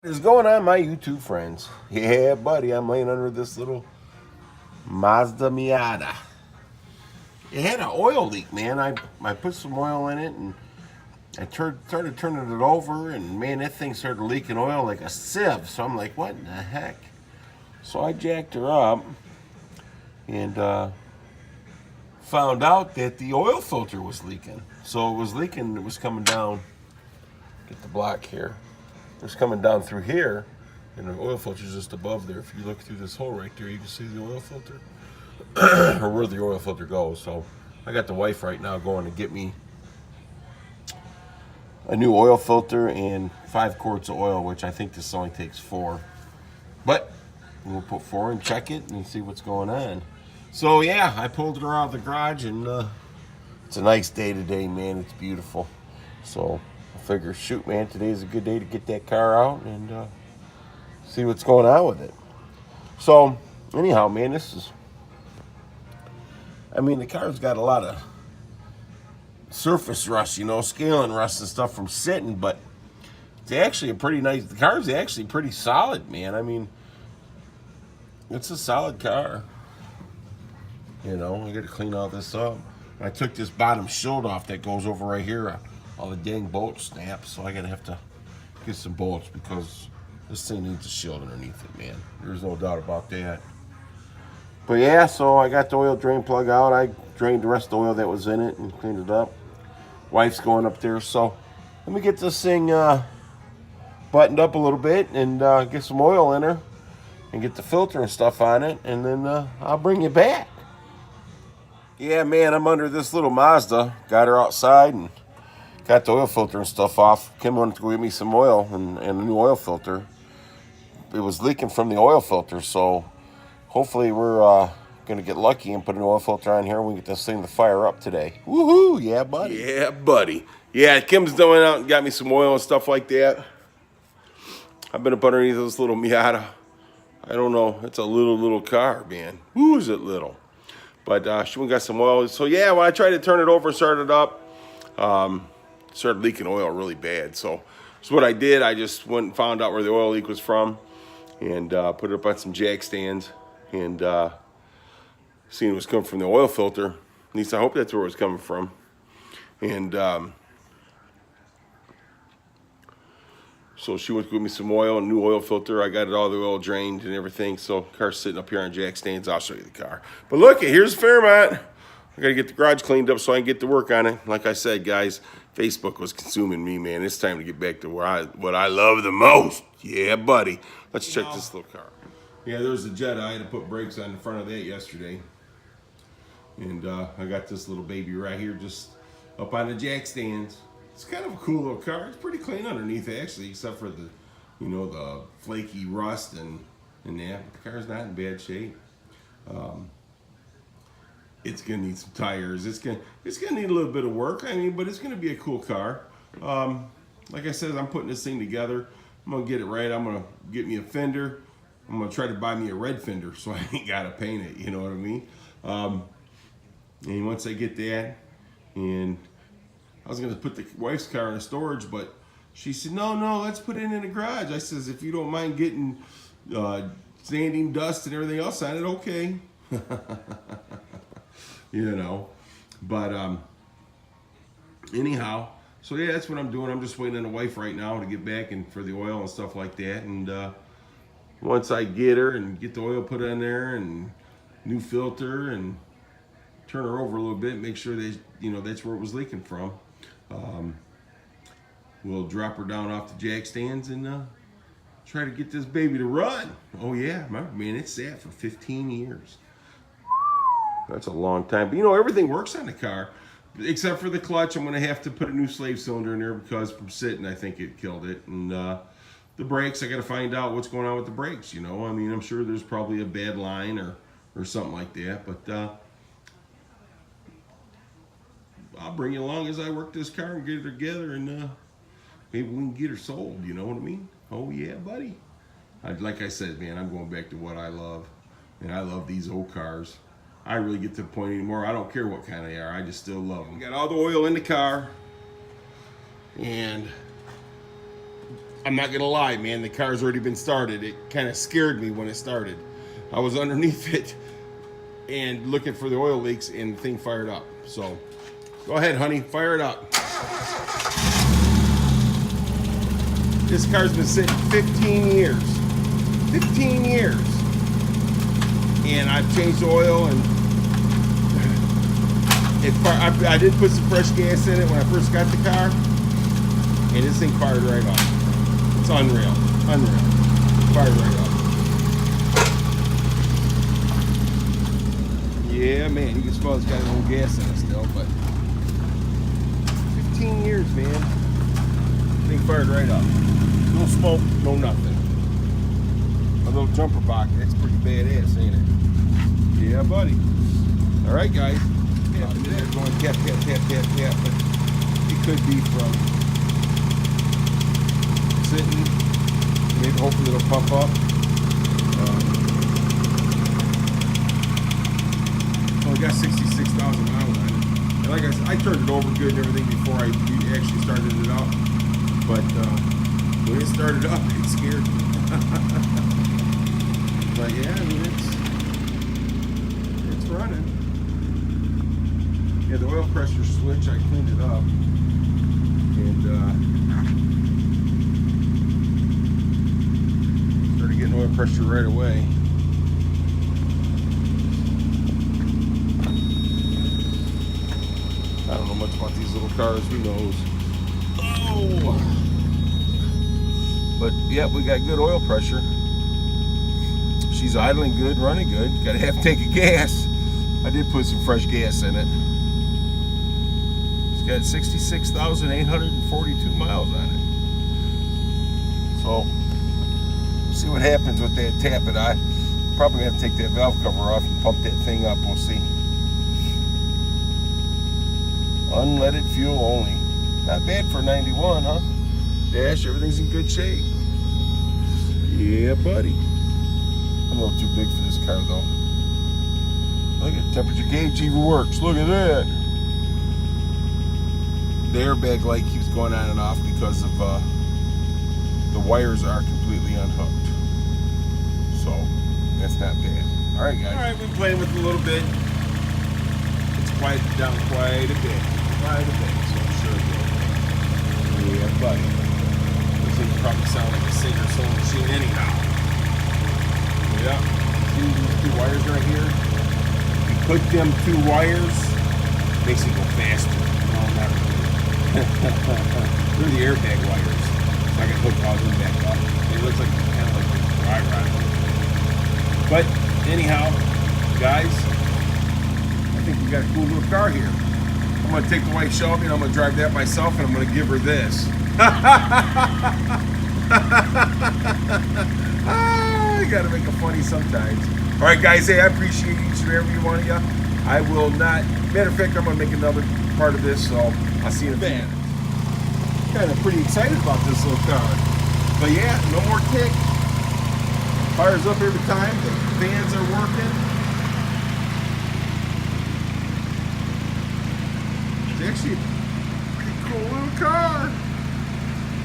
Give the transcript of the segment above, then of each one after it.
What is going on, my YouTube friends? Yeah, buddy, I'm laying under this little Mazda Miata. It had an oil leak, man. I put some oil in it and I started turning it over, and man, that thing started leaking oil like a sieve. So I'm like, what in the heck? So I jacked her up and found out that the oil filter was leaking. So it was leaking, it was coming down. Get the block here. It was coming down through here, and the oil filter's just above there. If you look through this hole right there, you can see the oil filter, or where the oil filter goes. So I got the wife right now going to get me a new oil filter and 5 quarts of oil, which I think this only takes 4. But we'll put 4 and check it and see what's going on. So yeah, I pulled her out of the garage, and it's a nice day today, man. It's beautiful. So I figure, shoot, man, today's a good day to get that car out and see what's going on with it. So anyhow, man, the car's got a lot of surface rust, scaling rust and stuff from sitting, but it's actually the car's actually pretty solid, man. It's a solid car. I got to clean all this up. I took this bottom shield off that goes over right here. All the dang bolts snapped, so I gotta have to get some bolts because this thing needs a shield underneath it, man. There's no doubt about that. But yeah, so I got the oil drain plug out. I drained the rest of the oil that was in it and cleaned it up. Wife's going up there, so let me get this thing buttoned up a little bit and get some oil in her and get the filter and stuff on it, and then I'll bring you back. Yeah, man, I'm under this little Mazda. Got her outside and got the oil filter and stuff off. Kim wanted to go get me some oil and a new oil filter. It was leaking from the oil filter, so hopefully we're going to get lucky and put an oil filter on here and we get this thing to fire up today. Woohoo! Yeah, buddy. Yeah, buddy. Yeah, Kim's going out and got me some oil and stuff like that. I've been up underneath this little Miata. I don't know. It's a little car, man. Woo, is it little? But she went and got some oil. So yeah, when I tried to turn it over and start it up, started leaking oil really bad. So what I did, I just went and found out where the oil leak was from and put it up on some jack stands and seen it was coming from the oil filter. At least I hope that's where it was coming from. And so she went to give me some oil, a new oil filter. I got all the oil drained and everything. So car's sitting up here on jack stands. I'll show you the car. But look, here's Fairmont. I got to get the garage cleaned up so I can get to work on it. Like I said, guys, Facebook was consuming me, man. It's time to get back to what I love the most. Yeah, buddy. Let's check this little car. Yeah, there's a Jetta. I had to put brakes on the front of that yesterday. And I got this little baby right here just up on the jack stands. It's kind of a cool little car. It's pretty clean underneath, actually, except for the, the flaky rust and that. The car's not in bad shape. It's gonna need some tires. It's gonna need a little bit of work. But it's gonna be a cool car. Like I said, I'm putting this thing together. I'm gonna get it right. I'm gonna get me a fender. I'm gonna try to buy me a red fender so I ain't gotta paint it. You know what I mean? And once I get that, and I was gonna put the wife's car in storage, but she said, no, let's put it in the garage. I says, if you don't mind getting sanding, dust, and everything else on it, okay. But anyhow, so yeah, that's what I'm doing. I'm just waiting on the wife right now to get back and for the oil and stuff like that. And once I get her and get the oil put in there and new filter and turn her over a little bit, make sure that that's where it was leaking from. We'll drop her down off the jack stands and try to get this baby to run. Oh yeah, man, it's sat for 15 years. That's a long time. But everything works on the car, except for the clutch. I'm going to have to put a new slave cylinder in there because from sitting, I think it killed it. And the brakes, I got to find out what's going on with the brakes. I'm sure there's probably a bad line or something like that. But I'll bring you along as I work this car and get her together, and maybe we can get her sold. You know what I mean? Oh yeah, buddy. Like I said, man, I'm going back to what I love, and I love these old cars. I really get to the point anymore. I don't care what kind they are. I just still love them. Got all the oil in the car, and I'm not gonna lie, man, the car's already been started. It kind of scared me when it started. I was underneath it and looking for the oil leaks, and the thing fired up. So go ahead, honey, fire it up. This car's been sitting 15 years. 15 years. And I've changed the oil, and I did put some fresh gas in it when I first got the car, and this thing fired right up. It's unreal. Unreal. Fired right up. Yeah, man, you can smell it's got a little gas in it still, but 15 years, man. Thing fired right up. No smoke, no nothing. A little jumper box, that's pretty badass, ain't it? Yeah, buddy. All right, guys. Yeah, they're going tap, tap, tap, tap, tap, but it could be from sitting. Maybe hopefully it'll pump up. Well, I got 66,000 miles on it. And like I said, I turned it over good and everything before I actually started it up. But when it started up, it scared me. But yeah, I mean, it's running. Yeah, the oil pressure switch, I cleaned it up. And started getting oil pressure right away. I don't know much about these little cars, who knows? Oh! But yeah, we got good oil pressure. She's idling good, running good. Got a half tank of gas. I did put some fresh gas in it. It's got 66,842 miles on it. So, see what happens with that tappet. I probably have to take that valve cover off and pump that thing up. We'll see. Unleaded fuel only. Not bad for 91, huh? Dash, everything's in good shape. Yeah, buddy. I'm a little too big for this car, though. Look at the temperature gauge even works. Look at that. The airbag light keeps going on and off because of the wires are completely unhooked. So that's not bad. All right, guys. All right, we've been playing with it a little bit. It's quieted down quite a bit. Quite a bit, so I'm sure it'll be okay. Yeah, buddy. This thing probably sound like a Singer sewing machine anyhow. Yeah. See these two wires right here? If you put them two wires, makes it go faster. No, not really. They're the airbag wires. So I can hook all them back up. It looks like kind of like a dry rod. But anyhow, guys, I think we got a cool little car here. I'm going to take the white Shelby and I'm going to drive that myself, and I'm going to give her this. You got to make it funny sometimes. All right, guys, hey, I appreciate each and every one of you. I will not, matter of fact, I'm going to make another part of this, so I'll see you in a bit. Kind of pretty excited about this little car. But yeah, no more kick. Fires up every time. The fans are working. It's actually a pretty cool little car.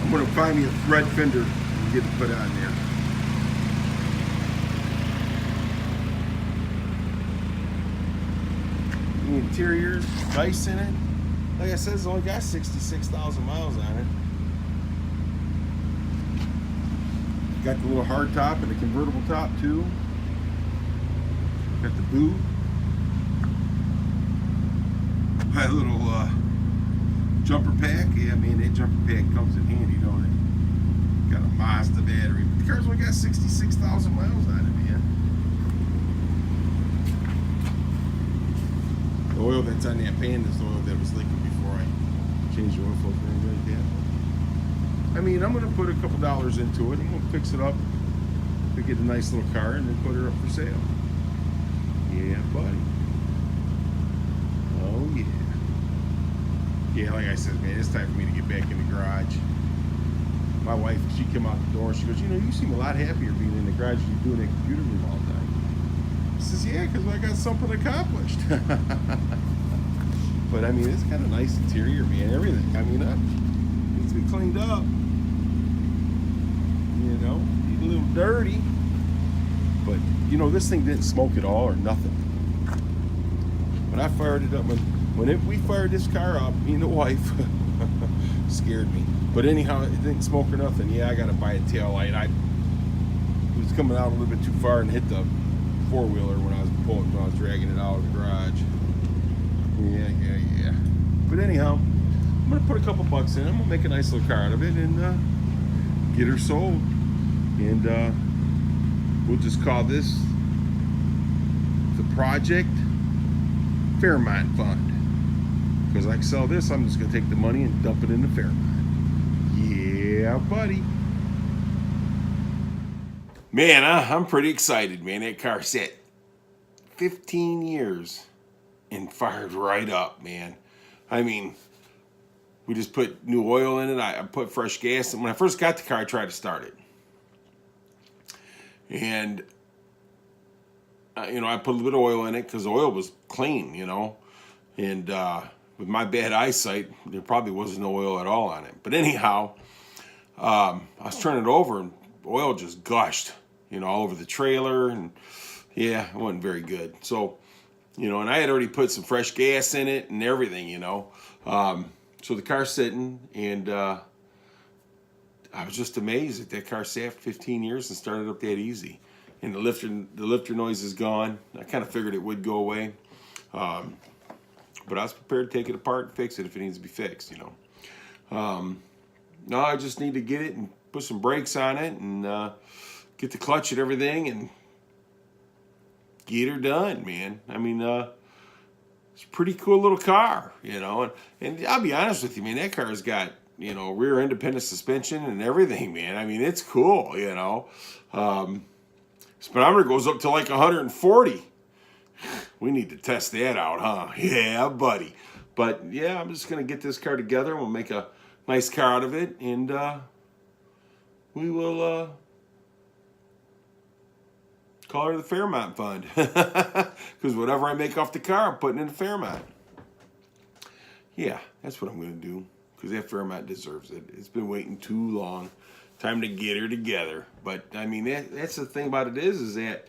I'm going to find me a thread fender and get it put on there. The interior's nice in it. Like I said, it's only got 66,000 miles on it. Got the little hard top and the convertible top too. Got the boot. My little jumper pack. Yeah, man, that jumper pack comes in handy, don't it? Got a Mazda battery. The car's only got 66,000 miles on it, man. The oil that's on that pan is the oil that was leaking before I changed the oil filter and like that. I mean, I'm going to put a couple dollars into it. I'm going to fix it up to get a nice little car and then put her up for sale. Yeah, buddy. Oh, yeah. Yeah, like I said, man, it's time for me to get back in the garage. My wife, she came out the door. She goes, you know, you seem a lot happier being in the garage than you doing that computer room all day. I says, yeah, because I got something accomplished. But, I mean, it's got a nice interior, man. Everything. I mean, it needs to be cleaned up. You know, a little dirty. But, you know, this thing didn't smoke at all or nothing. When I fired it up, we fired this car up, me and the wife, scared me. But anyhow, it didn't smoke or nothing. Yeah, I got to buy a tail light. I was coming out a little bit too far and hit the four-wheeler when I was dragging it out of the garage. Yeah. But anyhow, I'm going to put a couple bucks in. I'm going to make a nice little car out of it and get her sold. And we'll just call this the Project Fairmont Fund. Because I can sell this, I'm just going to take the money and dump it into Fairmont. Yeah, buddy. Man, I'm pretty excited, man. That car sat 15 years and fired right up, man. I mean, we just put new oil in it. I put fresh gas. And when I first got the car, I tried to start it. And, you know, I put a little bit of oil in it because the oil was clean, you know. And with my bad eyesight, there probably wasn't no oil at all on it. But anyhow, I was turning it over and oil just gushed, you know, all over the trailer. And, yeah, it wasn't very good. So, you know, and I had already put some fresh gas in it and everything, you know. So the car's sitting, and I was just amazed that car sat for 15 years and started up that easy. And the lifter noise is gone. I kind of figured it would go away. But I was prepared to take it apart and fix it if it needs to be fixed, you know. No, I just need to get it and put some brakes on it and get the clutch and everything and get her done, man. I mean, it's a pretty cool little car, you know. And I'll be honest with you, man, that car's got, you know, rear independent suspension and everything, man. I mean, it's cool, you know. Speedometer goes up to like 140. We need to test that out, huh? Yeah, buddy. But, yeah, I'm just going to get this car together. We'll make a nice car out of it. And we will call her the Fairmont Fund. Because whatever I make off the car, I'm putting in the Fairmont. Yeah, that's what I'm going to do. Because that Fairmont deserves it. It's been waiting too long. Time to get her together. But, I mean, that's the thing about it is that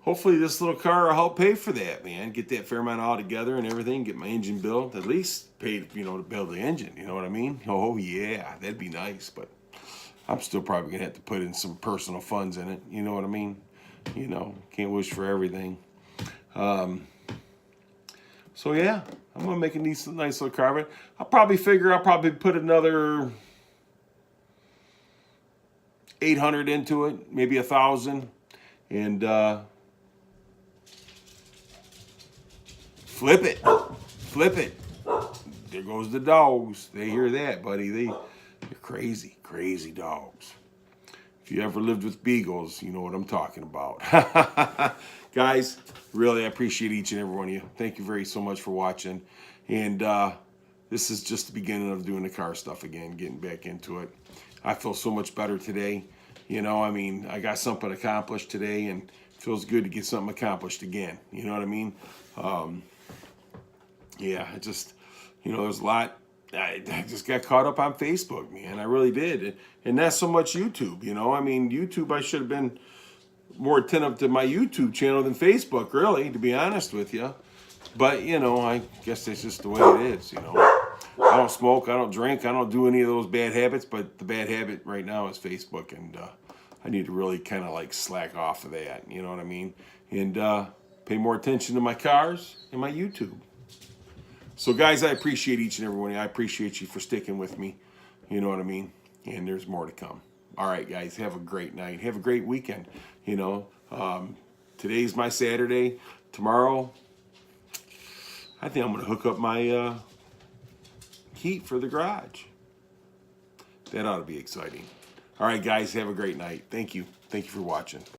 hopefully this little car will help pay for that, man. Get that Fairmont all together and everything. Get my engine built. At least pay, you know, to build the engine. You know what I mean? Oh, yeah. That'd be nice. But I'm still probably going to have to put in some personal funds in it. You know what I mean? You know, can't wish for everything. So, yeah. I'm going to make a nice little car. I'll probably put another 800 into it. Maybe 1,000. And flip it. There goes the dogs. They hear that, buddy. They're crazy dogs. If you ever lived with beagles, you know what I'm talking about. Guys, really, I appreciate each and every one of you. Thank you so much for watching. And this is just the beginning of doing the car stuff again, getting back into it. I feel so much better today. You know, I mean, I got something accomplished today, and it feels good to get something accomplished again. You know what I mean? Yeah, I just, you know, there's a lot. I just got caught up on Facebook, man. I really did. And not so much YouTube, you know. I mean, YouTube, I should have been more attentive to my YouTube channel than Facebook, really, to be honest with you. But, you know, I guess that's just the way it is, you know. I don't smoke, I don't drink, I don't do any of those bad habits, but the bad habit right now is Facebook, and I need to really kind of like slack off of that, you know what I mean? And pay more attention to my cars and my YouTube. So, guys, I appreciate each and every one of you. I appreciate you for sticking with me, you know what I mean? And there's more to come. All right, guys, have a great night. Have a great weekend, you know. Today's my Saturday. Tomorrow, I think I'm going to hook up my heat for the garage. That ought to be exciting. All right, guys, have a great night. Thank you. Thank you for watching.